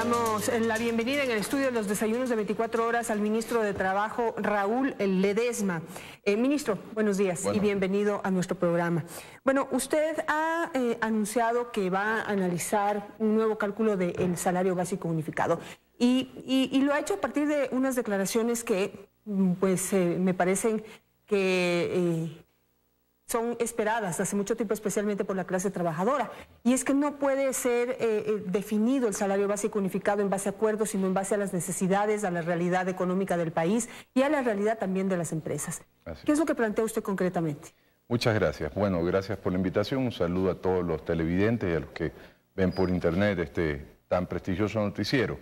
Damos la bienvenida en el estudio de los desayunos de 24 horas al ministro de Trabajo, Raúl Ledesma. Ministro, buenos días y bienvenido a nuestro programa. Bueno, usted ha anunciado que va a analizar un nuevo cálculo del salario básico unificado y lo ha hecho a partir de unas declaraciones que pues me parecen que son esperadas hace mucho tiempo, especialmente por la clase trabajadora. Y es que no puede ser definido el salario básico unificado en base a acuerdos, sino en base a las necesidades, a la realidad económica del país y a la realidad también de las empresas. ¿Qué es lo que plantea usted concretamente? Muchas gracias. Bueno, gracias por la invitación. Un saludo a todos los televidentes y a los que ven por internet este tan prestigioso noticiero.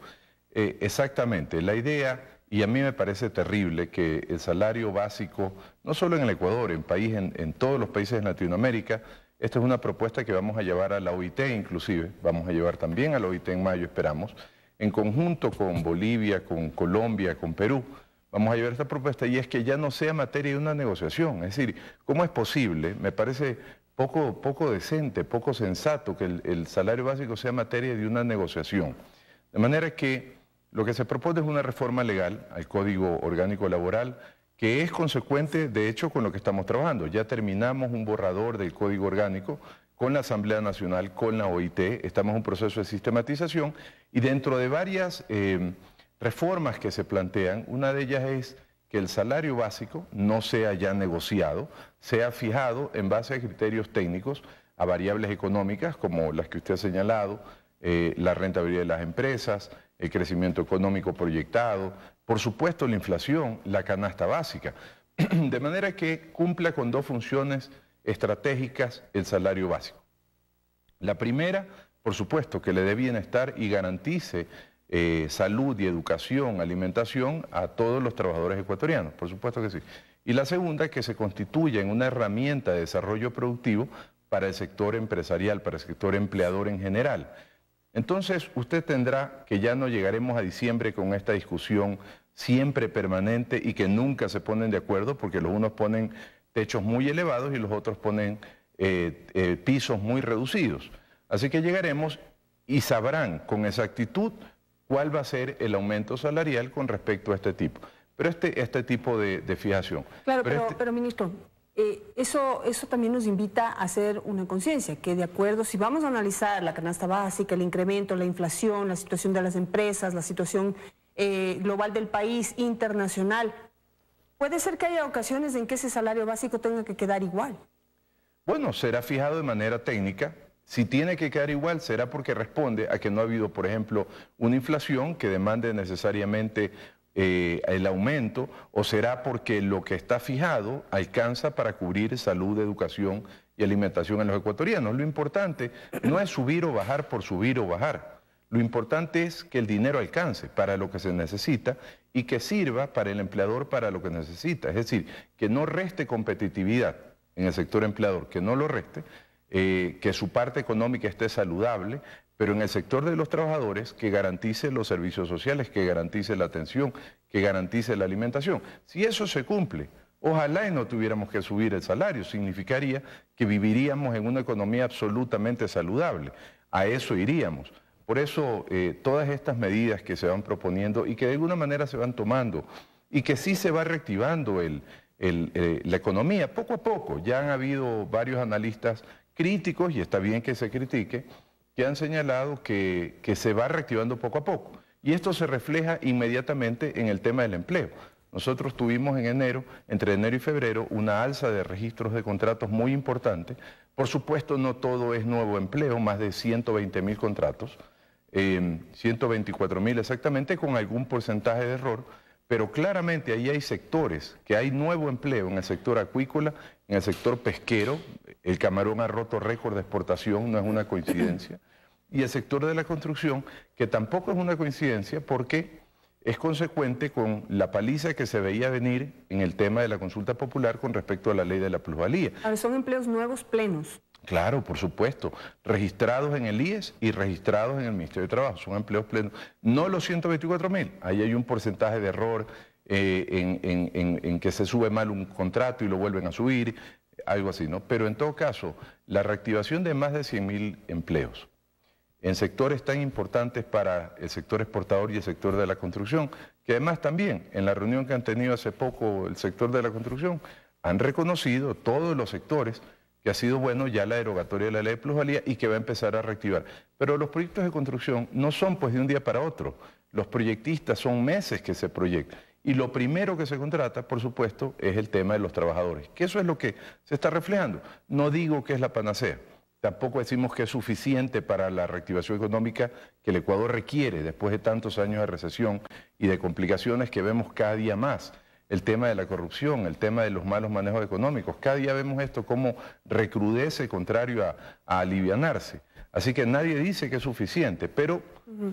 Exactamente, la idea... Y a mí me parece terrible que el salario básico, no solo en el Ecuador, en todos los países de Latinoamérica, esta es una propuesta que vamos a llevar a la OIT inclusive, vamos a llevar también a la OIT en mayo, esperamos, en conjunto con Bolivia, con Colombia, con Perú, vamos a llevar esta propuesta y es que ya no sea materia de una negociación. Es decir, ¿cómo es posible? Me parece poco decente, poco sensato que el salario básico sea materia de una negociación. De manera que lo que se propone es una reforma legal al Código Orgánico Laboral que es consecuente, de hecho, con lo que estamos trabajando. Ya terminamos un borrador del Código Orgánico con la Asamblea Nacional, con la OIT, estamos en un proceso de sistematización y dentro de varias reformas que se plantean, una de ellas es que el salario básico no sea ya negociado, sea fijado en base a criterios técnicos, a variables económicas como las que usted ha señalado, la rentabilidad de las empresas, el crecimiento económico proyectado, por supuesto la inflación, la canasta básica, de manera que cumpla con dos funciones estratégicas el salario básico. La primera, por supuesto, que le dé bienestar y garantice salud y educación, alimentación a todos los trabajadores ecuatorianos, por supuesto que sí. Y la segunda, que se constituya en una herramienta de desarrollo productivo para el sector empresarial, para el sector empleador en general. Entonces usted tendrá que ya no llegaremos a diciembre con esta discusión siempre permanente y que nunca se ponen de acuerdo porque los unos ponen techos muy elevados y los otros ponen pisos muy reducidos. Así que llegaremos y sabrán con exactitud cuál va a ser el aumento salarial con respecto a este tipo. Pero este tipo de fijación. Claro, pero ministro... Eso también nos invita a hacer una conciencia, que de acuerdo, si vamos a analizar la canasta básica, el incremento, la inflación, la situación de las empresas, la situación global del país, internacional, puede ser que haya ocasiones en que ese salario básico tenga que quedar igual. Bueno, será fijado de manera técnica. Si tiene que quedar igual, será porque responde a que no ha habido, por ejemplo, una inflación que demande necesariamente el aumento, o será porque lo que está fijado alcanza para cubrir salud, educación y alimentación en los ecuatorianos. Lo importante no es subir o bajar por subir o bajar. Lo importante es que el dinero alcance para lo que se necesita y que sirva para el empleador para lo que necesita. Es decir, que no reste competitividad en el sector empleador, que no lo reste, que su parte económica esté saludable, pero en el sector de los trabajadores que garantice los servicios sociales, que garantice la atención, que garantice la alimentación. Si eso se cumple, ojalá y no tuviéramos que subir el salario, significaría que viviríamos en una economía absolutamente saludable. A eso iríamos. Por eso todas estas medidas que se van proponiendo y que de alguna manera se van tomando y que sí se va reactivando la economía poco a poco. Ya han habido varios analistas críticos, y está bien que se critique, que han señalado que se va reactivando poco a poco. Y esto se refleja inmediatamente en el tema del empleo. Nosotros tuvimos en enero, entre enero y febrero, una alza de registros de contratos muy importante. Por supuesto, no todo es nuevo empleo, más de 120.000 contratos, 124.000 exactamente, con algún porcentaje de error, pero claramente ahí hay sectores que hay nuevo empleo en el sector acuícola, en el sector pesquero. El camarón ha roto récord de exportación, no es una coincidencia. Y el sector de la construcción, que tampoco es una coincidencia porque es consecuente con la paliza que se veía venir en el tema de la consulta popular con respecto a la ley de la plusvalía. Ahora son empleos nuevos plenos. Claro, por supuesto, registrados en el IES y registrados en el Ministerio de Trabajo, son empleos plenos. No los 124.000, ahí hay un porcentaje de error en que se sube mal un contrato y lo vuelven a subir, algo así, ¿no? Pero en todo caso, la reactivación de más de 100.000 empleos en sectores tan importantes para el sector exportador y el sector de la construcción, que además también en la reunión que han tenido hace poco el sector de la construcción, han reconocido todos los sectores que ha sido bueno ya la derogatoria de la ley de plusvalía y que va a empezar a reactivar. Pero los proyectos de construcción no son pues de un día para otro. Los proyectistas son meses que se proyectan. Y lo primero que se contrata, por supuesto, es el tema de los trabajadores, que eso es lo que se está reflejando. No digo que es la panacea, tampoco decimos que es suficiente para la reactivación económica que el Ecuador requiere después de tantos años de recesión y de complicaciones que vemos cada día más. El tema de la corrupción, el tema de los malos manejos económicos, cada día vemos esto como recrudece contrario a alivianarse. Así que nadie dice que es suficiente, pero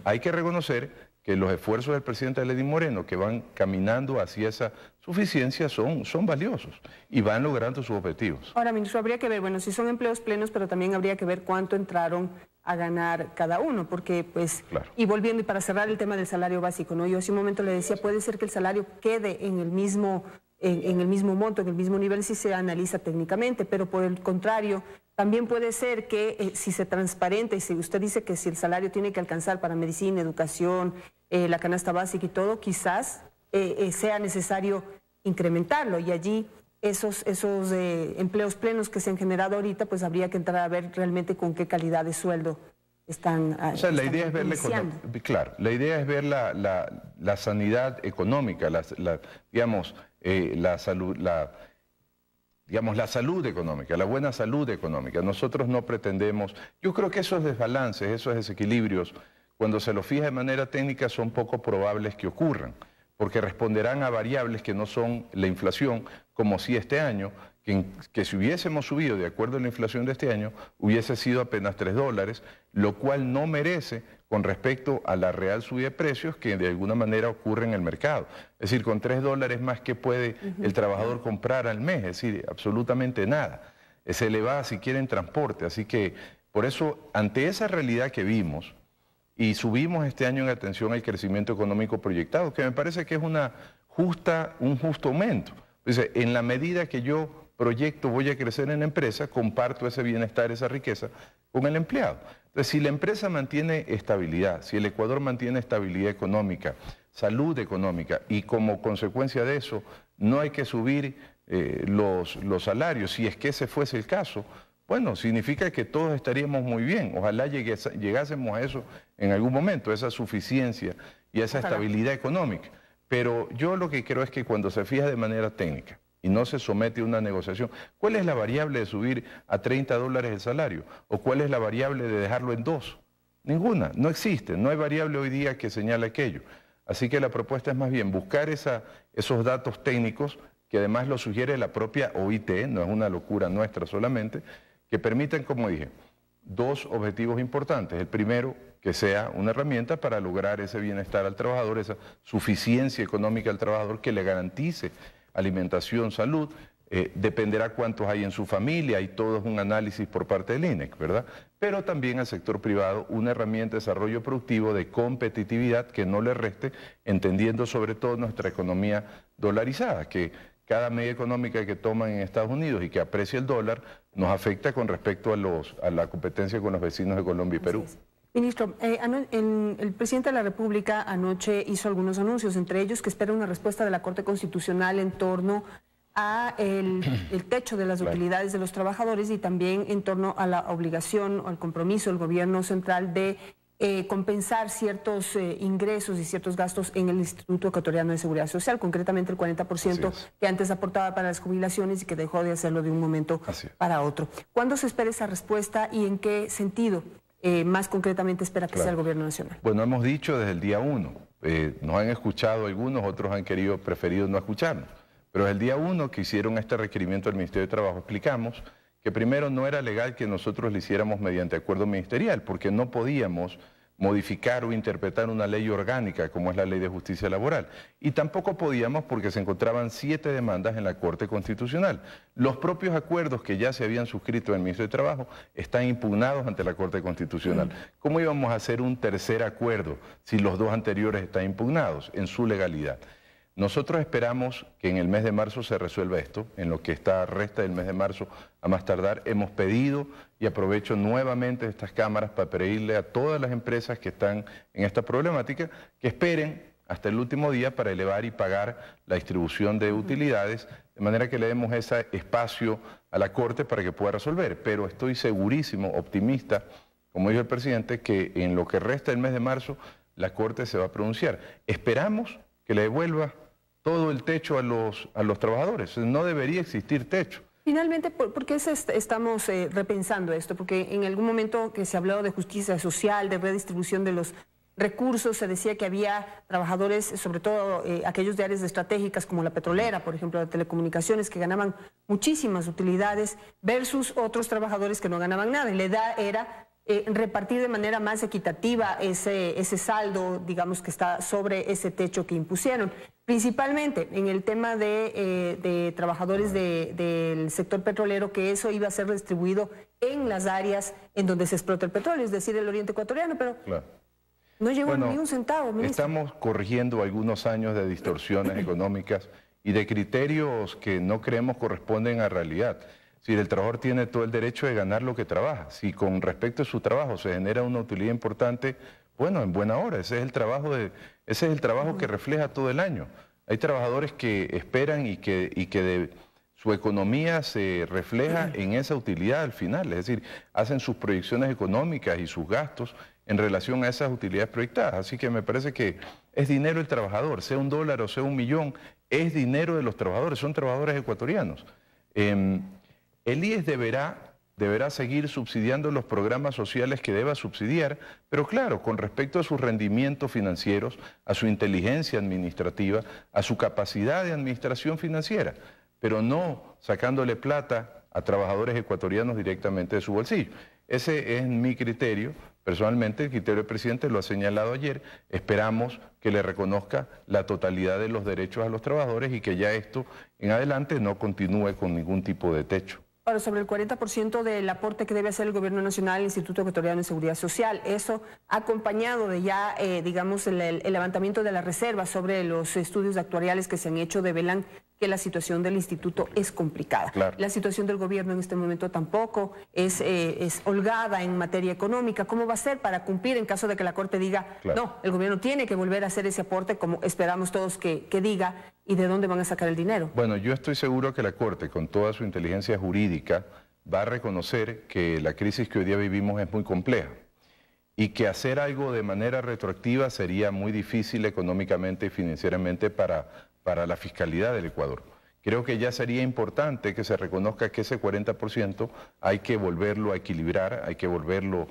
hay que reconocer que los esfuerzos del presidente Lenín Moreno que van caminando hacia esa suficiencia son valiosos y van logrando sus objetivos. Ahora, ministro, habría que ver, bueno, si son empleos plenos, pero también habría que ver cuánto entraron a ganar cada uno, porque pues, claro. Y volviendo, y para cerrar el tema del salario básico, ¿no? Yo hace un momento le decía, puede ser que el salario quede en el mismo monto, en el mismo nivel si se analiza técnicamente, pero por el contrario, también puede ser que si se transparenta y si usted dice que si el salario tiene que alcanzar para medicina, educación, la canasta básica y todo, quizás sea necesario incrementarlo y allí esos empleos plenos que se han generado ahorita, pues habría que entrar a ver realmente con qué calidad de sueldo están. O sea, la idea es ver claro, la idea es ver la sanidad económica, digamos, la salud, la salud económica, la buena salud económica. Nosotros no pretendemos, yo creo que esos desbalances, esos desequilibrios, cuando se los fija de manera técnica son poco probables que ocurran, porque responderán a variables que no son la inflación, como si este año, que si hubiésemos subido de acuerdo a la inflación de este año, hubiese sido apenas $3, lo cual no merece con respecto a la real subida de precios que de alguna manera ocurre en el mercado. Es decir, con $3 más que puede el trabajador comprar al mes, es decir, absolutamente nada. Se le va, si quiere, en transporte. Así que, por eso, ante esa realidad que vimos, y subimos este año en atención al crecimiento económico proyectado, que me parece que es un justo aumento. Dice, en la medida que yo proyecto voy a crecer en la empresa, comparto ese bienestar, esa riqueza con el empleado. Entonces, si la empresa mantiene estabilidad, si el Ecuador mantiene estabilidad económica, salud económica, y como consecuencia de eso no hay que subir los salarios, si es que ese fuese el caso, bueno, significa que todos estaríamos muy bien. Ojalá llegásemos a eso en algún momento, a esa suficiencia y a esa estabilidad económica. Pero yo lo que creo es que cuando se fija de manera técnica y no se somete a una negociación, ¿cuál es la variable de subir a $30 el salario? ¿O cuál es la variable de dejarlo en 2? Ninguna, no existe, no hay variable hoy día que señale aquello. Así que la propuesta es más bien buscar esos datos técnicos, que además lo sugiere la propia OIT, no es una locura nuestra solamente, que permitan, como dije, dos objetivos importantes. El primero, que sea una herramienta para lograr ese bienestar al trabajador, esa suficiencia económica al trabajador que le garantice alimentación, salud, dependerá cuántos hay en su familia y todo es un análisis por parte del INEC, ¿verdad? Pero también al sector privado una herramienta de desarrollo productivo, de competitividad que no le reste, entendiendo sobre todo nuestra economía dolarizada, que cada medida económica que toman en Estados Unidos y que aprecia el dólar nos afecta con respecto a la competencia con los vecinos de Colombia y Perú. Ministro, el presidente de la República anoche hizo algunos anuncios, entre ellos que espera una respuesta de la Corte Constitucional en torno a el techo de las utilidades de los trabajadores y también en torno a la obligación o al compromiso del gobierno central de compensar ciertos ingresos y ciertos gastos en el Instituto Ecuatoriano de Seguridad Social, concretamente el 40% que antes aportaba para las jubilaciones y que dejó de hacerlo de un momento para otro. ¿Cuándo se espera esa respuesta y en qué sentido más concretamente espera que sea el gobierno nacional? Bueno, hemos dicho desde el día 1, nos han escuchado algunos, otros han preferido no escucharnos, pero desde el día 1 que hicieron este requerimiento al Ministerio de Trabajo explicamos que primero no era legal que nosotros lo hiciéramos mediante acuerdo ministerial, porque no podíamos modificar o interpretar una ley orgánica como es la Ley de Justicia Laboral. Y tampoco podíamos porque se encontraban 7 demandas en la Corte Constitucional. Los propios acuerdos que ya se habían suscrito en el Ministerio de Trabajo están impugnados ante la Corte Constitucional. ¿Cómo íbamos a hacer un tercer acuerdo si los 2 anteriores están impugnados en su legalidad? Nosotros esperamos que en el mes de marzo se resuelva esto, en lo que resta del mes de marzo a más tardar. Hemos pedido, y aprovecho nuevamente estas cámaras para pedirle a todas las empresas que están en esta problemática, que esperen hasta el último día para elevar y pagar la distribución de utilidades, de manera que le demos ese espacio a la Corte para que pueda resolver. Pero estoy segurísimo, optimista, como dijo el presidente, que en lo que resta del mes de marzo la Corte se va a pronunciar. Esperamos que le devuelva todo el techo a los trabajadores. No debería existir techo. Finalmente, ¿por qué estamos repensando esto? Porque en algún momento que se habló de justicia social, de redistribución de los recursos, se decía que había trabajadores, sobre todo aquellos de áreas estratégicas como la petrolera, por ejemplo, de telecomunicaciones, que ganaban muchísimas utilidades versus otros trabajadores que no ganaban nada. Y la idea era repartir de manera más equitativa ese saldo, digamos, que está sobre ese techo que impusieron. Principalmente en el tema de trabajadores del sector petrolero, que eso iba a ser redistribuido en las áreas en donde se explota el petróleo, es decir, el oriente ecuatoriano, pero no llegó ni un centavo, ministro. Estamos corrigiendo algunos años de distorsiones económicas y de criterios que no creemos corresponden a realidad. Si el trabajador tiene todo el derecho de ganar lo que trabaja, si con respecto a su trabajo se genera una utilidad importante, bueno, en buena hora, ese es el trabajo que refleja todo el año. Hay trabajadores que esperan y que su economía se refleja en esa utilidad al final, es decir, hacen sus proyecciones económicas y sus gastos en relación a esas utilidades proyectadas. Así que me parece que es dinero del trabajador, sea $1 o sea $1.000.000, es dinero de los trabajadores, son trabajadores ecuatorianos. El IES deberá seguir subsidiando los programas sociales que deba subsidiar, pero claro, con respecto a sus rendimientos financieros, a su inteligencia administrativa, a su capacidad de administración financiera, pero no sacándole plata a trabajadores ecuatorianos directamente de su bolsillo. Ese es mi criterio. Personalmente, el criterio del presidente lo ha señalado ayer. Esperamos que le reconozca la totalidad de los derechos a los trabajadores y que ya esto en adelante no continúe con ningún tipo de techo. Ahora, sobre el 40% del aporte que debe hacer el Gobierno Nacional al Instituto Ecuatoriano de Seguridad Social, eso acompañado de ya, digamos, el levantamiento de la reserva sobre los estudios actuariales que se han hecho, develan que la situación del instituto es complicada. Claro. La situación del gobierno en este momento tampoco es holgada en materia económica. ¿Cómo va a ser para cumplir en caso de que la Corte diga, no, el gobierno tiene que volver a hacer ese aporte como esperamos todos que diga, y de dónde van a sacar el dinero? Bueno, yo estoy seguro que la Corte, con toda su inteligencia jurídica, va a reconocer que la crisis que hoy día vivimos es muy compleja y que hacer algo de manera retroactiva sería muy difícil económicamente y financieramente para la fiscalidad del Ecuador. Creo que ya sería importante que se reconozca que ese 40% hay que volverlo a equilibrar, hay que volverlo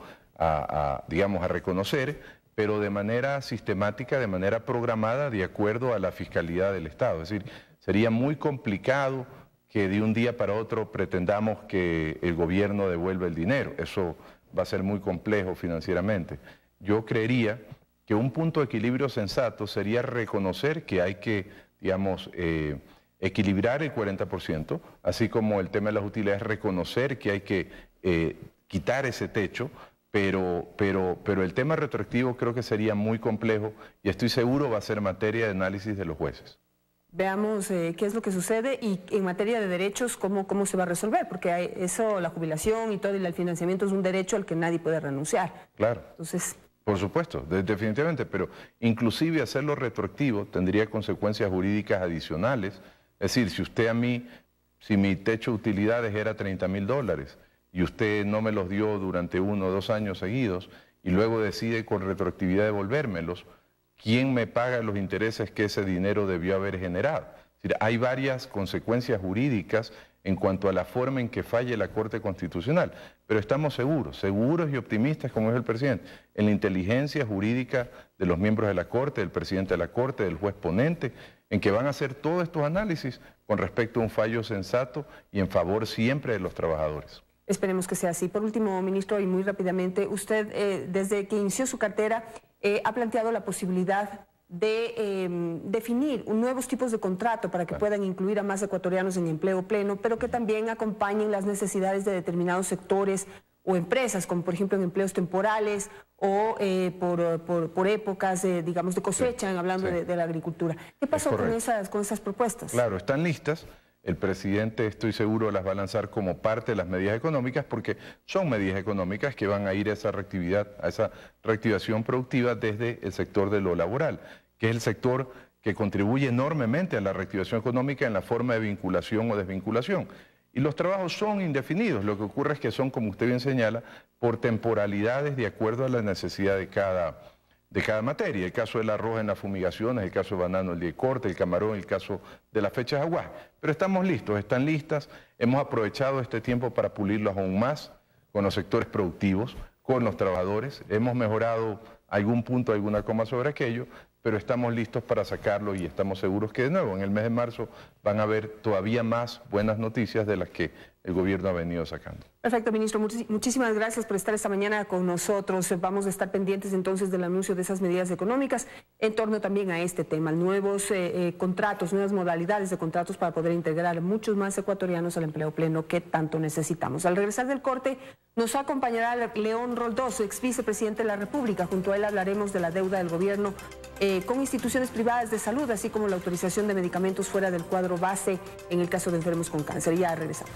digamos, a reconocer, pero de manera sistemática, de manera programada, de acuerdo a la fiscalidad del Estado. Es decir, sería muy complicado que de un día para otro pretendamos que el gobierno devuelva el dinero. Eso va a ser muy complejo financieramente. Yo creería que un punto de equilibrio sensato sería reconocer que hay que, digamos, equilibrar el 40%, así como el tema de las utilidades, reconocer que hay que quitar ese techo, pero el tema retroactivo creo que sería muy complejo y estoy seguro va a ser materia de análisis de los jueces. Veamos qué es lo que sucede y en materia de derechos, cómo se va a resolver, porque eso, la jubilación y todo, y el financiamiento es un derecho al que nadie puede renunciar. Claro. Entonces, por supuesto, definitivamente, pero inclusive hacerlo retroactivo tendría consecuencias jurídicas adicionales. Es decir, si mi techo de utilidades era $30.000 y usted no me los dio durante 1 o 2 años seguidos y luego decide con retroactividad devolvérmelos, ¿quién me paga los intereses que ese dinero debió haber generado? Es decir, hay varias consecuencias jurídicas en cuanto a la forma en que falle la Corte Constitucional, pero estamos seguros y optimistas, como es el presidente, en la inteligencia jurídica de los miembros de la Corte, del presidente de la Corte, del juez ponente, en que van a hacer todos estos análisis con respecto a un fallo sensato y en favor siempre de los trabajadores. Esperemos que sea así. Por último, ministro, y muy rápidamente, usted desde que inició su cartera ha planteado la posibilidad de definir nuevos tipos de contrato para que puedan incluir a más ecuatorianos en empleo pleno, pero que también acompañen las necesidades de determinados sectores o empresas, como por ejemplo en empleos temporales o por épocas, digamos, de cosecha, Sí, hablando sí. de la agricultura. ¿Qué pasó con esas propuestas? Claro, están listas. El presidente, estoy seguro, las va a lanzar como parte de las medidas económicas, porque son medidas económicas que van a ir a esa reactivación productiva desde el sector de lo laboral, que es el sector que contribuye enormemente a la reactivación económica en la forma de vinculación o desvinculación. Y los trabajos son indefinidos, lo que ocurre es que son, como usted bien señala, por temporalidades de acuerdo a la necesidad de cada materia. El caso del arroz en las fumigaciones, el caso de banano el día de corte, el camarón, el caso de las fechas de aguaje. Pero estamos listos, están listas, hemos aprovechado este tiempo para pulirlos aún más con los sectores productivos, con los trabajadores, hemos mejorado algún punto, alguna coma sobre aquello, pero estamos listos para sacarlo y estamos seguros que de nuevo en el mes de marzo van a haber todavía más buenas noticias de las que el gobierno ha venido sacando. Perfecto, ministro. Muchísimas gracias por estar esta mañana con nosotros. Vamos a estar pendientes entonces del anuncio de esas medidas económicas en torno también a este tema, nuevos contratos, nuevas modalidades de contratos para poder integrar muchos más ecuatorianos al empleo pleno que tanto necesitamos. Al regresar del corte nos acompañará León Roldós, ex vicepresidente de la República. Junto a él hablaremos de la deuda del gobierno con instituciones privadas de salud, así como la autorización de medicamentos fuera del cuadro base en el caso de enfermos con cáncer. Ya regresamos.